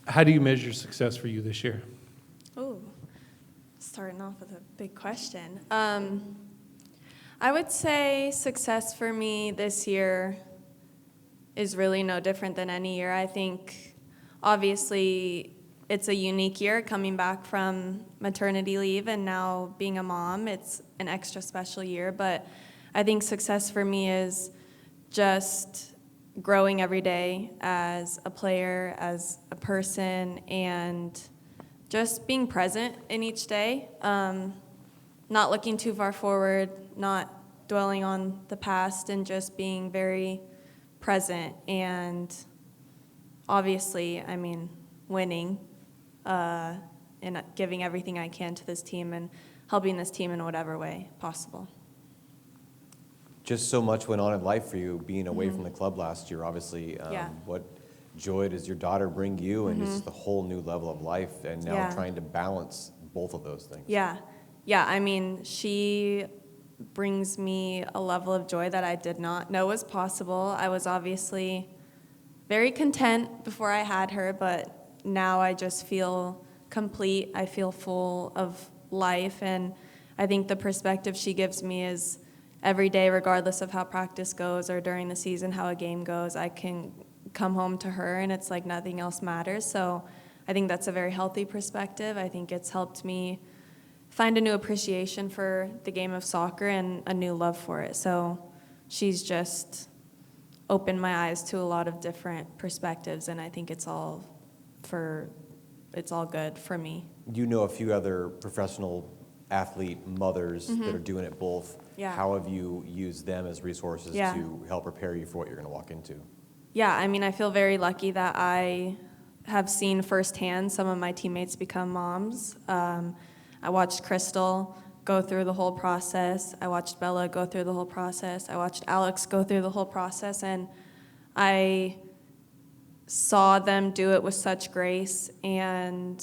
How do you measure success for you this year? Oh, starting off with a big question. I would say success for me this year is really no different than any year. I think, obviously, it's a unique year coming back from maternity leave and now being a mom. It's an extra special year, but I think success for me is just growing every day as a player, as a person, and just being present in each day. Not looking too far forward, not dwelling on the past, and just being very present. And obviously, I mean, winning and giving everything I can to this team and helping this team in whatever way possible. Just so much went on in life for you being away from the club last year, obviously. What joy does your daughter bring you, and just a whole new level of life, and now trying to balance both of those things? Yeah, I mean, she brings me a level of joy that I did not know was possible. I was obviously very content before I had her, but now I just feel complete. I feel full of life, and I think the perspective she gives me is every day, regardless of how practice goes or during the season, how a game goes, I can come home to her and it's like nothing else matters. So I think that's a very healthy perspective. I think it's helped me find a new appreciation for the game of soccer and a new love for it. So she's just opened my eyes to a lot of different perspectives, and I think it's all good for me. You know a few other professional athlete mothers that are doing it both. Yeah. How have you used them as resources to help prepare you for what you're going to walk into? Yeah, I mean, I feel very lucky that I have seen firsthand some of my teammates become moms. I watched Crystal go through the whole process. I watched Bella go through the whole process. I watched Alex go through the whole process, and I saw them do it with such grace, and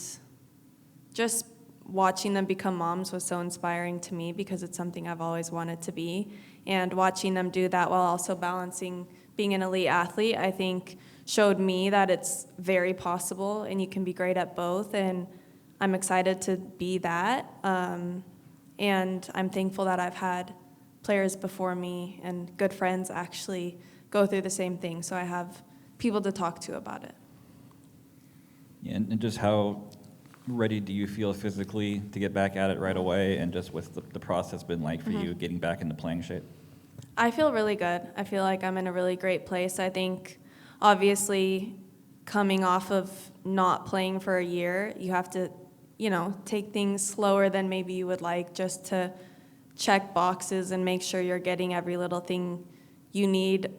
just watching them become moms was so inspiring to me because it's something I've always wanted to be. And watching them do that while also balancing being an elite athlete, I think showed me that it's very possible and you can be great at both. And I'm excited to be that. And I'm thankful that I've had players before me and good friends actually go through the same thing. So I have people to talk to about it. Yeah, and just how ready do you feel physically to get back at it right away, and just what's the process been like for you getting back into playing shape? I feel really good. I feel like I'm in a really great place. I think obviously coming off of not playing for a year, you have to, take things slower than maybe you would like, just to check boxes and make sure you're getting every little thing you need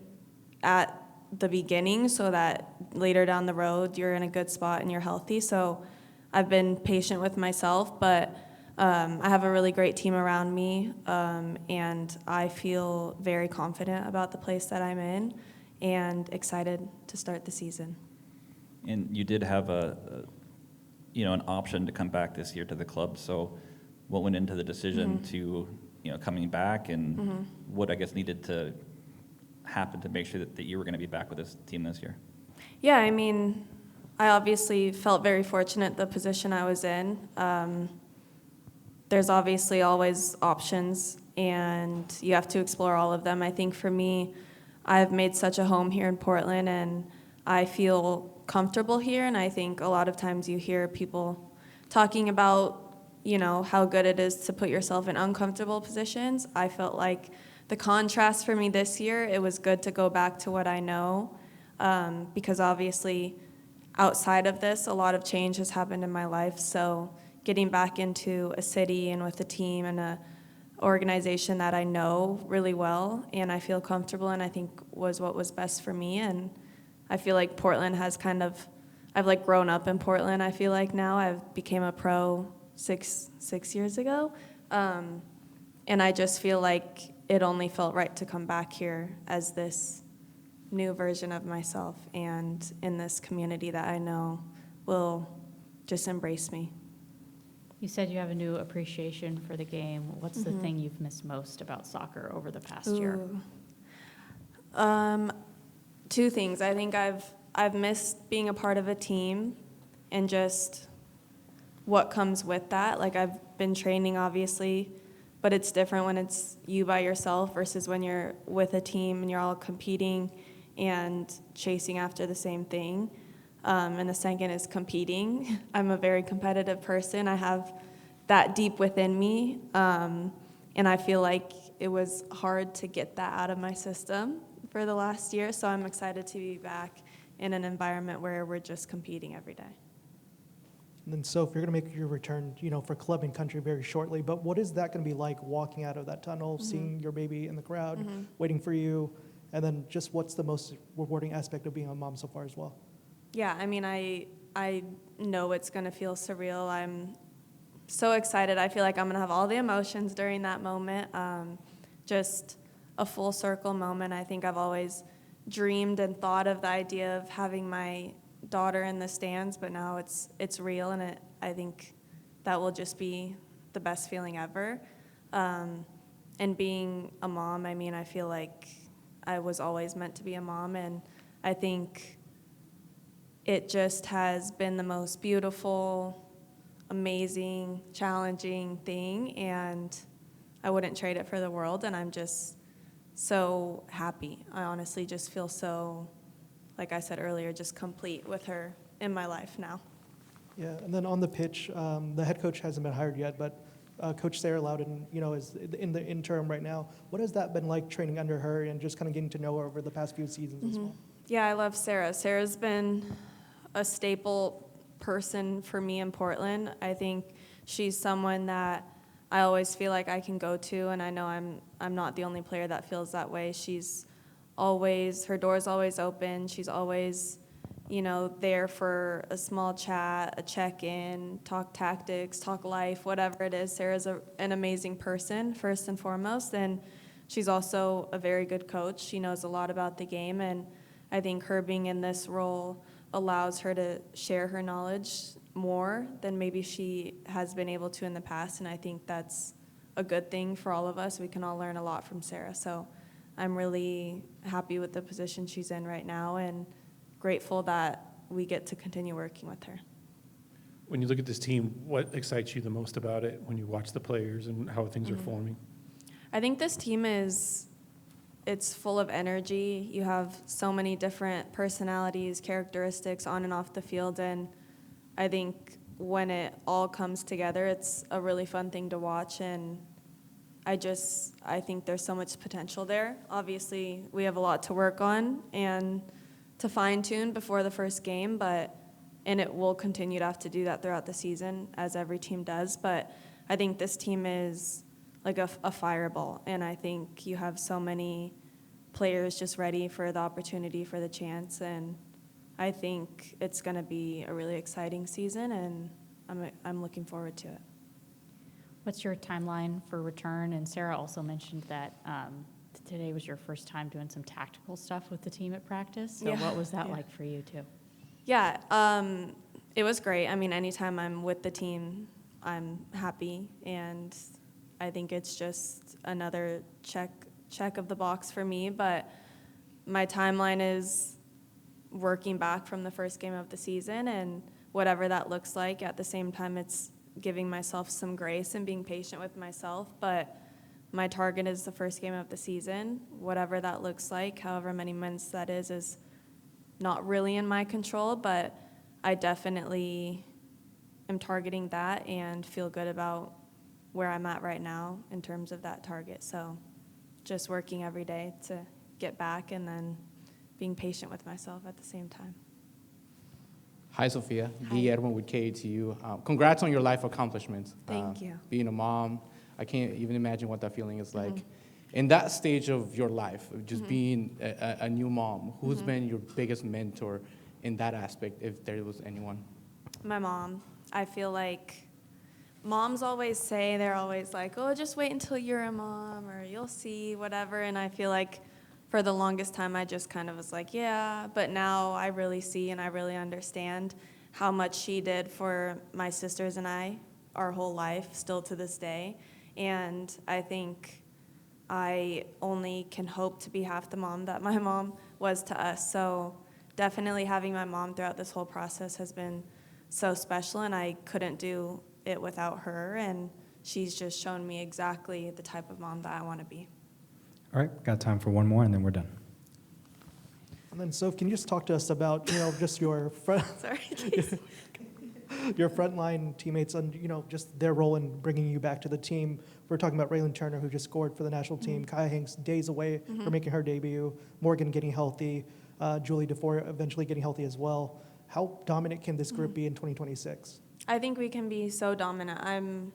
at the beginning so that later down the road you're in a good spot and you're healthy. So I've been patient with myself, but I have a really great team around me, and I feel very confident about the place that I'm in and excited to start the season. And you did have an option to come back this year to the club. So what went into the decision to, coming back, and what I guess needed to happen to make sure that you were going to be back with this team this year? Yeah, I mean, I obviously felt very fortunate the position I was in. There's obviously always options, and you have to explore all of them. I think for me, I've made such a home here in Portland, and I feel comfortable here, and I think a lot of times you hear people talking about, how good it is to put yourself in uncomfortable positions. I felt like the contrast for me this year, it was good to go back to what I know, because obviously outside of this, a lot of change has happened in my life. So getting back into a city and with a team and a organization that I know really well and I feel comfortable in, I think was what was best for me. And I feel like Portland has I've grown up in Portland. I feel like now I've became a pro six years ago. And I just feel like it only felt right to come back here as this new version of myself and in this community that I know will just embrace me. You said you have a new appreciation for the game. What's the thing you've missed most about soccer over the past year? Two things. I think I've missed being a part of a team and just what comes with that. Like, I've been training, obviously, but it's different when it's you by yourself versus when you're with a team and you're all competing and chasing after the same thing. And the second is competing. I'm a very competitive person. I have that deep within me, and I feel like it was hard to get that out of my system for the last year, so I'm excited to be back in an environment where we're just competing every day. And then, Soph, you're going to make your return, for club and country very shortly. But what is that going to be like walking out of that tunnel, seeing your baby in the crowd, waiting for you, and then just what's the most rewarding aspect of being a mom so far as well? Yeah, I mean, I know it's going to feel surreal. I'm so excited. I feel like I'm going to have all the emotions during that moment. Just a full circle moment. I think I've always dreamed and thought of the idea of having my daughter in the stands, but now it's real, and I think that will just be the best feeling ever. And being a mom, I mean, I feel like I was always meant to be a mom, and I think it just has been the most beautiful, amazing, challenging thing, and I wouldn't trade it for the world, and I'm just so happy. I honestly just feel so, like I said earlier, just complete with her in my life now. Yeah, and then on the pitch, the head coach hasn't been hired yet, but Coach Sarah Loudon, is in the interim right now. What has that been like training under her and just kind of getting to know her over the past few seasons as well? Yeah, I love Sarah. Sarah's been a staple person for me in Portland. I think she's someone that I always feel like I can go to, and I know I'm not the only player that feels that way. She's always, her door's always open. She's always, there for a small chat, a check-in, talk tactics, talk life, whatever it is. Sarah's an amazing person, first and foremost, and she's also a very good coach. She knows a lot about the game, and I think her being in this role allows her to share her knowledge more than maybe she has been able to in the past, and I think that's a good thing for all of us. We can all learn a lot from Sarah, so I'm really happy with the position she's in right now and grateful that we get to continue working with her. When you look at this team, what excites you the most about it when you watch the players and how things are forming? I think this team it's full of energy. You have so many different personalities, characteristics on and off the field, and I think when it all comes together, it's a really fun thing to watch, and I think there's so much potential there. Obviously, we have a lot to work on and to fine-tune before the first game, and it will continue to have to do that throughout the season, as every team does, but I think this team is like a fireball, and I think you have so many players just ready for the opportunity, for the chance, and I think it's going to be a really exciting season, and I'm looking forward to it. What's your timeline for return? And Sarah also mentioned that today was your first time doing some tactical stuff with the team at practice. So what was that like for you too? Yeah, it was great. I mean, anytime I'm with the team, I'm happy, and I think it's just another check of the box for me, but my timeline is working back from the first game of the season, and whatever that looks like. At the same time, it's giving myself some grace and being patient with myself, but my target is the first game of the season. Whatever that looks like, however many months that is not really in my control, but I definitely am targeting that and feel good about where I'm at right now in terms of that target. So just working every day to get back and then being patient with myself at the same time. Hi, Sophia. Hi. Guillermo with K to you. Congrats on your life accomplishments. Thank you. Being a mom, I can't even imagine what that feeling is like. In that stage of your life, of just being a new mom, who's been your biggest mentor in that aspect, if there was anyone? My mom. I feel like moms always say, they're always like, oh, just wait until you're a mom, or you'll see, whatever. And I feel like for the longest time, I just kind of was like, yeah. But now I really see and I really understand how much she did for my sisters and I our whole life, still to this day. And I think I only can hope to be half the mom that my mom was to us. So definitely having my mom throughout this whole process has been so special, and I couldn't do it without her, and she's just shown me exactly the type of mom that I want to be. All right, got time for one more, and then we're done. And then, Soph, can you just talk to us about, just your Sorry. your frontline teammates and, just their role in bringing you back to the team? We're talking about Raylan Turner, who just scored for the national team. Kaya Hanks, days away from making her debut. Morgan getting healthy. Julie DeFore eventually getting healthy as well. How dominant can this group be in 2026? I think we can be so dominant.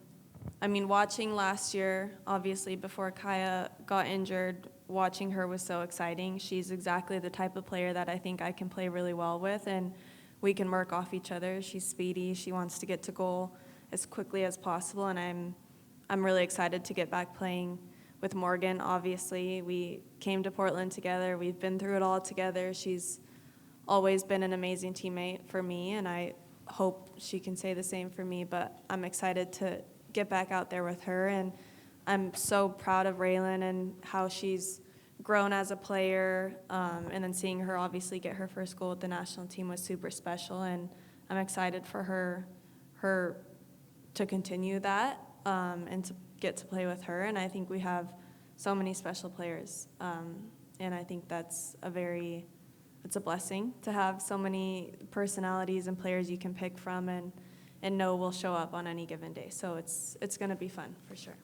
Watching last year, obviously, before Kaya got injured, watching her was so exciting. She's exactly the type of player that I think I can play really well with, and we can work off each other. She's speedy. She wants to get to goal as quickly as possible, and I'm really excited to get back playing with Morgan. Obviously, we came to Portland together. We've been through it all together. She's always been an amazing teammate for me, and I hope she can say the same for me, but I'm excited to get back out there with her, and I'm so proud of Raylan and how she's grown as a player, and then seeing her obviously get her first goal with the national team was super special, and I'm excited for her to continue that, and to get to play with her, and I think we have so many special players, and I think it's a blessing to have so many personalities and players you can pick from and know will show up on any given day. So it's going to be fun for sure.